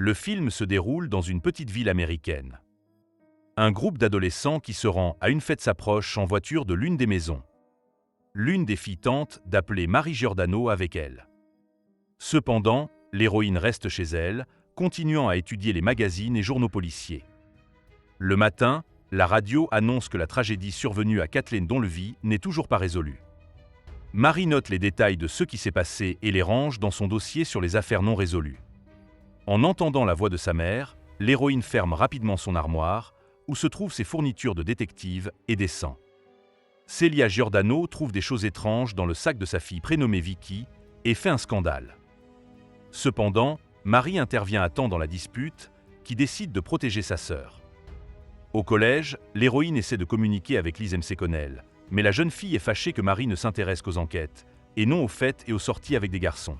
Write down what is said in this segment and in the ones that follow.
Le film se déroule dans une petite ville américaine. Un groupe d'adolescents qui se rend à une fête s'approche en voiture de l'une des maisons. L'une des filles tente d'appeler Mary Giordano avec elle. Cependant, l'héroïne reste chez elle, continuant à étudier les magazines et journaux policiers. Le matin, la radio annonce que la tragédie survenue à Kathleen Donlevy n'est toujours pas résolue. Mary note les détails de ce qui s'est passé et les range dans son dossier sur les affaires non résolues. En entendant la voix de sa mère, l'héroïne ferme rapidement son armoire, où se trouvent ses fournitures de détective, et descend. Celia Giordano trouve des choses étranges dans le sac de sa fille prénommée Vicky et fait un scandale. Cependant, Mary intervient à temps dans la dispute, qui décide de protéger sa sœur. Au collège, l'héroïne essaie de communiquer avec Liz McConnell, mais la jeune fille est fâchée que Mary ne s'intéresse qu'aux enquêtes, et non aux fêtes et aux sorties avec des garçons.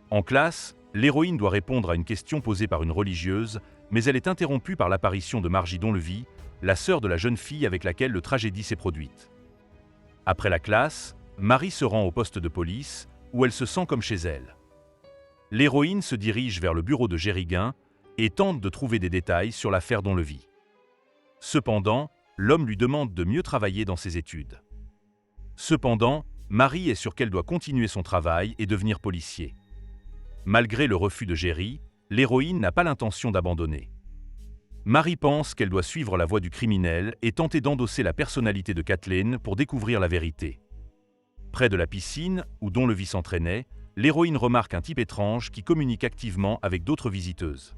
En classe, l'héroïne doit répondre à une question posée par une religieuse, mais elle est interrompue par l'apparition de Margie Donlevy, la sœur de la jeune fille avec laquelle la tragédie s'est produite. Après la classe, Mary se rend au poste de police, où elle se sent comme chez elle. L'héroïne se dirige vers le bureau de Jerry Gain et tente de trouver des détails sur l'affaire Donlevy. Cependant, l'homme lui demande de mieux travailler dans ses études. Cependant, Mary est sûre qu'elle doit continuer son travail et devenir policier. Malgré le refus de Jerry, l'héroïne n'a pas l'intention d'abandonner. Mary pense qu'elle doit suivre la voie du criminel et tenter d'endosser la personnalité de Kathleen pour découvrir la vérité. Près de la piscine, où Donlevy s'entraînait, l'héroïne remarque un type étrange qui communique activement avec d'autres visiteuses.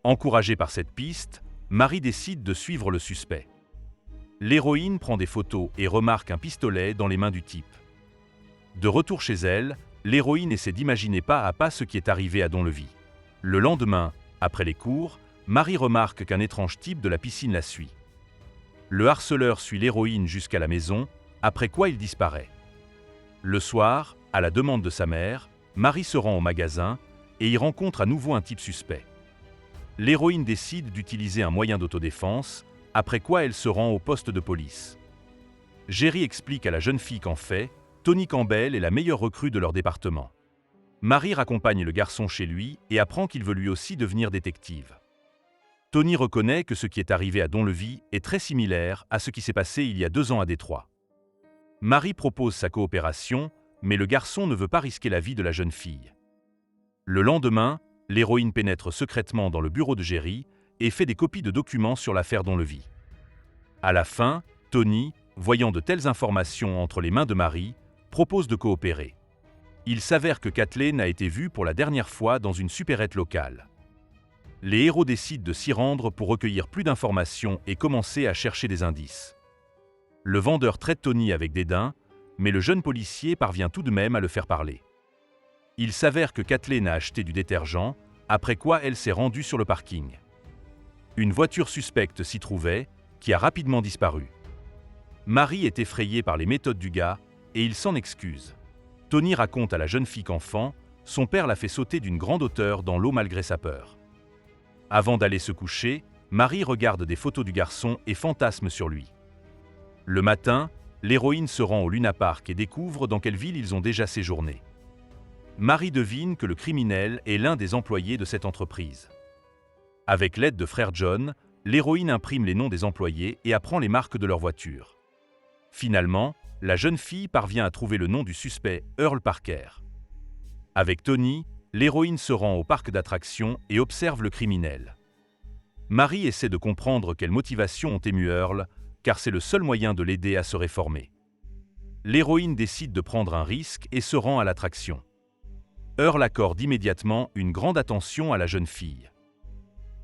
Encouragée par cette piste, Mary décide de suivre le suspect. L'héroïne prend des photos et remarque un pistolet dans les mains du type. De retour chez elle, l'héroïne essaie d'imaginer pas à pas ce qui est arrivé à Donlevy. Le lendemain, après les cours, Mary remarque qu'un étrange type de la piscine la suit. Le harceleur suit l'héroïne jusqu'à la maison, après quoi il disparaît. Le soir, à la demande de sa mère, Mary se rend au magasin et y rencontre à nouveau un type suspect. L'héroïne décide d'utiliser un moyen d'autodéfense, après quoi elle se rend au poste de police. Jerry explique à la jeune fille qu'en fait, Tony Campbell est la meilleure recrue de leur département. Mary raccompagne le garçon chez lui et apprend qu'il veut lui aussi devenir détective. Tony reconnaît que ce qui est arrivé à Donlevy est très similaire à ce qui s'est passé il y a 2 ans à Détroit. Mary propose sa coopération, mais le garçon ne veut pas risquer la vie de la jeune fille. Le lendemain, l'héroïne pénètre secrètement dans le bureau de Jerry et fait des copies de documents sur l'affaire Donlevy. À la fin, Tony, voyant de telles informations entre les mains de Mary, propose de coopérer. Il s'avère que Kathleen a été vue pour la dernière fois dans une supérette locale. Les héros décident de s'y rendre pour recueillir plus d'informations et commencer à chercher des indices. Le vendeur traite Tony avec dédain, mais le jeune policier parvient tout de même à le faire parler. Il s'avère que Kathleen a acheté du détergent, après quoi elle s'est rendue sur le parking. Une voiture suspecte s'y trouvait, qui a rapidement disparu. Mary est effrayée par les méthodes du gars et il s'en excuse. Tony raconte à la jeune fille qu'enfant, son père l'a fait sauter d'une grande hauteur dans l'eau malgré sa peur. Avant d'aller se coucher, Mary regarde des photos du garçon et fantasme sur lui. Le matin, l'héroïne se rend au Luna Park et découvre dans quelle ville ils ont déjà séjourné. Mary devine que le criminel est l'un des employés de cette entreprise. Avec l'aide de frère John, l'héroïne imprime les noms des employés et apprend les marques de leur voiture. Finalement, la jeune fille parvient à trouver le nom du suspect, Earl Parker. Avec Tony, l'héroïne se rend au parc d'attractions et observe le criminel. Mary essaie de comprendre quelles motivations ont ému Earl, car c'est le seul moyen de l'aider à se réformer. L'héroïne décide de prendre un risque et se rend à l'attraction. Earl accorde immédiatement une grande attention à la jeune fille.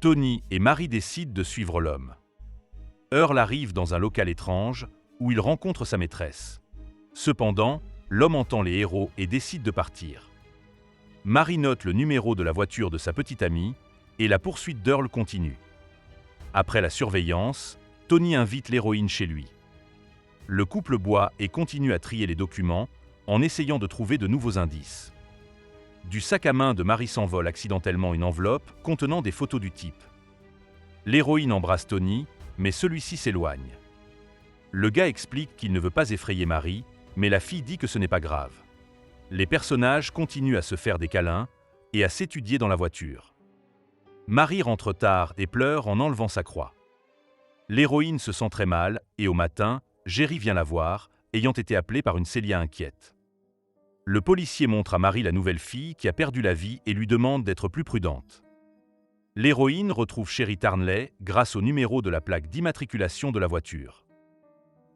Tony et Mary décident de suivre l'homme. Earl arrive dans un local étrange où il rencontre sa maîtresse. Cependant, l'homme entend les héros et décide de partir. Mary note le numéro de la voiture de sa petite amie et la poursuite d'Earl continue. Après la surveillance, Tony invite l'héroïne chez lui. Le couple boit et continue à trier les documents en essayant de trouver de nouveaux indices. Du sac à main de Mary s'envole accidentellement une enveloppe contenant des photos du type. L'héroïne embrasse Tony, mais celui-ci s'éloigne. Le gars explique qu'il ne veut pas effrayer Mary, mais la fille dit que ce n'est pas grave. Les personnages continuent à se faire des câlins et à s'étudier dans la voiture. Marie rentre tard et pleure en enlevant sa croix. L'héroïne se sent très mal et au matin, Jerry vient la voir, ayant été appelé par une Célia inquiète. Le policier montre à Marie la nouvelle fille qui a perdu la vie et lui demande d'être plus prudente. L'héroïne retrouve Sherry Tarnley grâce au numéro de la plaque d'immatriculation de la voiture.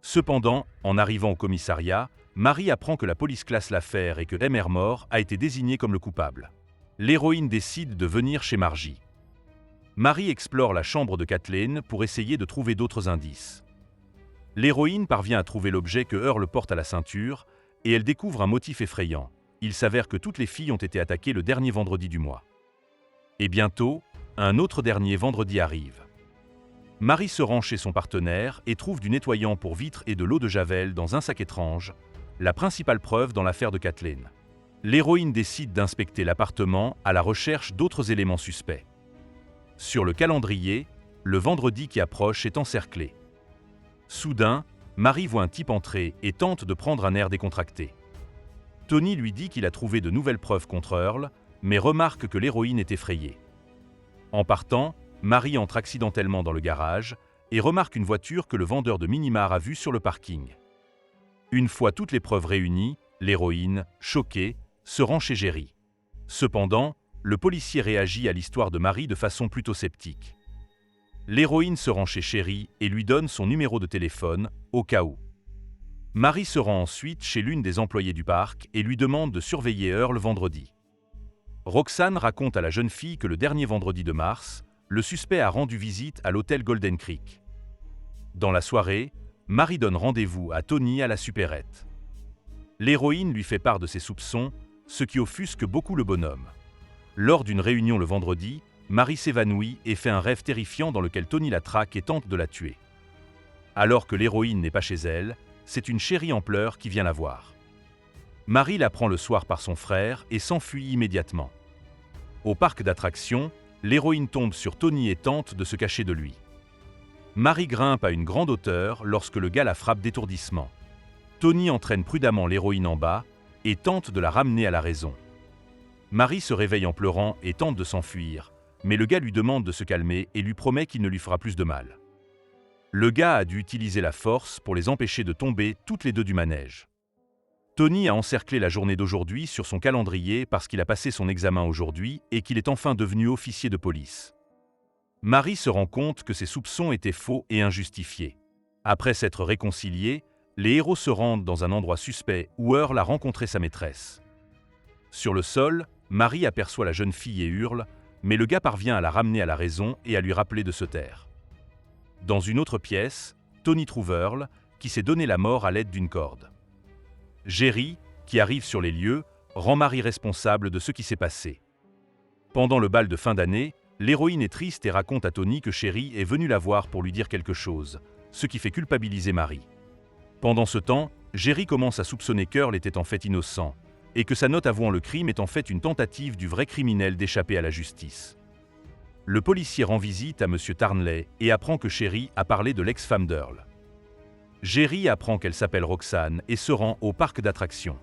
Cependant, en arrivant au commissariat, Marie apprend que la police classe l'affaire et que Mr. Moore a été désigné comme le coupable. L'héroïne décide de venir chez Margie. Marie explore la chambre de Kathleen pour essayer de trouver d'autres indices. L'héroïne parvient à trouver l'objet que Earl porte à la ceinture et elle découvre un motif effrayant. Il s'avère que toutes les filles ont été attaquées le dernier vendredi du mois. Et bientôt, un autre dernier vendredi arrive. Marie se rend chez son partenaire et trouve du nettoyant pour vitres et de l'eau de Javel dans un sac étrange, la principale preuve dans l'affaire de Kathleen. L'héroïne décide d'inspecter l'appartement à la recherche d'autres éléments suspects. Sur le calendrier, le vendredi qui approche est encerclé. Soudain, Marie voit un type entrer et tente de prendre un air décontracté. Tony lui dit qu'il a trouvé de nouvelles preuves contre Earl, mais remarque que l'héroïne est effrayée. En partant, Marie entre accidentellement dans le garage et remarque une voiture que le vendeur de Minimar a vue sur le parking. Une fois toutes les preuves réunies, l'héroïne, choquée, se rend chez Jerry. Cependant, le policier réagit à l'histoire de Marie de façon plutôt sceptique. L'héroïne se rend chez Sherry et lui donne son numéro de téléphone, au cas où. Marie se rend ensuite chez l'une des employées du parc et lui demande de surveiller Earl vendredi. Roxane raconte à la jeune fille que le dernier vendredi de mars, le suspect a rendu visite à l'hôtel Golden Creek. Dans la soirée, Marie donne rendez-vous à Tony à la supérette. L'héroïne lui fait part de ses soupçons, ce qui offusque beaucoup le bonhomme. Lors d'une réunion le vendredi, Marie s'évanouit et fait un rêve terrifiant dans lequel Tony la traque et tente de la tuer. Alors que l'héroïne n'est pas chez elle, c'est une Sherry en pleurs qui vient la voir. Marie l'apprend le soir par son frère et s'enfuit immédiatement. Au parc d'attractions, l'héroïne tombe sur Tony et tente de se cacher de lui. Marie grimpe à une grande hauteur lorsque le gars la frappe d'étourdissement. Tony entraîne prudemment l'héroïne en bas et tente de la ramener à la raison. Marie se réveille en pleurant et tente de s'enfuir, mais le gars lui demande de se calmer et lui promet qu'il ne lui fera plus de mal. Le gars a dû utiliser la force pour les empêcher de tomber toutes les deux du manège. Tony a encerclé la journée d'aujourd'hui sur son calendrier parce qu'il a passé son examen aujourd'hui et qu'il est enfin devenu officier de police. Marie se rend compte que ses soupçons étaient faux et injustifiés. Après s'être réconciliés, les héros se rendent dans un endroit suspect où Earl a rencontré sa maîtresse. Sur le sol, Marie aperçoit la jeune fille et hurle, mais le gars parvient à la ramener à la raison et à lui rappeler de se taire. Dans une autre pièce, Tony trouve Earl, qui s'est donné la mort à l'aide d'une corde. Jerry, qui arrive sur les lieux, rend Marie responsable de ce qui s'est passé. Pendant le bal de fin d'année, l'héroïne est triste et raconte à Tony que Sherry est venue la voir pour lui dire quelque chose, ce qui fait culpabiliser Marie. Pendant ce temps, Jerry commence à soupçonner qu'Earl était en fait innocent, et que sa note avouant le crime est en fait une tentative du vrai criminel d'échapper à la justice. Le policier rend visite à M. Tarnley et apprend que Sherry a parlé de l'ex-femme d'Earl. Jerry apprend qu'elle s'appelle Roxane et se rend au parc d'attractions.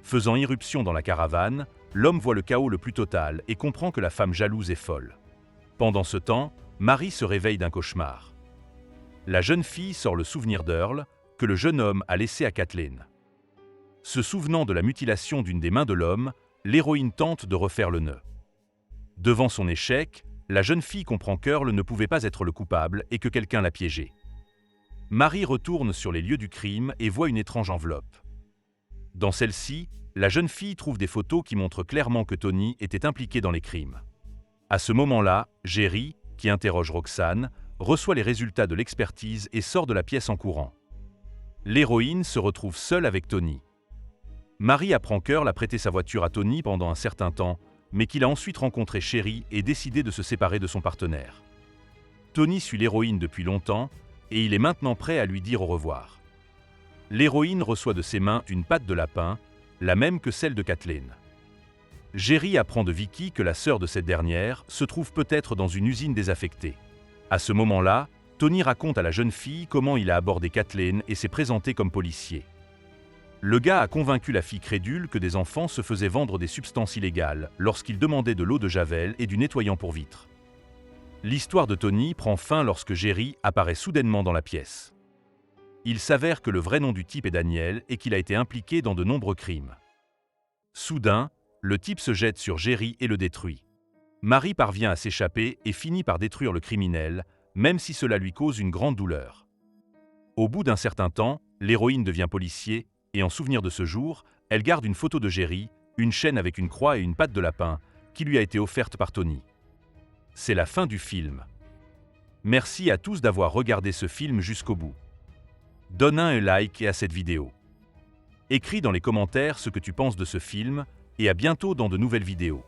Faisant irruption dans la caravane, l'homme voit le chaos le plus total et comprend que la femme jalouse est folle. Pendant ce temps, Marie se réveille d'un cauchemar. La jeune fille sort le souvenir d'Earl que le jeune homme a laissé à Kathleen. Se souvenant de la mutilation d'une des mains de l'homme, l'héroïne tente de refaire le nœud. Devant son échec, la jeune fille comprend qu'Earl ne pouvait pas être le coupable et que quelqu'un l'a piégé. Marie retourne sur les lieux du crime et voit une étrange enveloppe. Dans celle-ci, la jeune fille trouve des photos qui montrent clairement que Tony était impliqué dans les crimes. À ce moment-là, Jerry, qui interroge Roxane, reçoit les résultats de l'expertise et sort de la pièce en courant. L'héroïne se retrouve seule avec Tony. Marie apprend qu'Earl a prêté sa voiture à Tony pendant un certain temps, mais qu'il a ensuite rencontré Sherry et décidé de se séparer de son partenaire. Tony suit l'héroïne depuis longtemps et il est maintenant prêt à lui dire au revoir. L'héroïne reçoit de ses mains une patte de lapin, la même que celle de Kathleen. Jerry apprend de Vicky que la sœur de cette dernière se trouve peut-être dans une usine désaffectée. À ce moment-là, Tony raconte à la jeune fille comment il a abordé Kathleen et s'est présenté comme policier. Le gars a convaincu la fille crédule que des enfants se faisaient vendre des substances illégales lorsqu'il demandait de l'eau de javel et du nettoyant pour vitres. L'histoire de Tony prend fin lorsque Jerry apparaît soudainement dans la pièce. Il s'avère que le vrai nom du type est Daniel et qu'il a été impliqué dans de nombreux crimes. Soudain, le type se jette sur Jerry et le détruit. Marie parvient à s'échapper et finit par détruire le criminel, même si cela lui cause une grande douleur. Au bout d'un certain temps, l'héroïne devient policier et en souvenir de ce jour, elle garde une photo de Jerry, une chaîne avec une croix et une patte de lapin, qui lui a été offerte par Tony. C'est la fin du film. Merci à tous d'avoir regardé ce film jusqu'au bout. Donne un like à cette vidéo. Écris dans les commentaires ce que tu penses de ce film et à bientôt dans de nouvelles vidéos.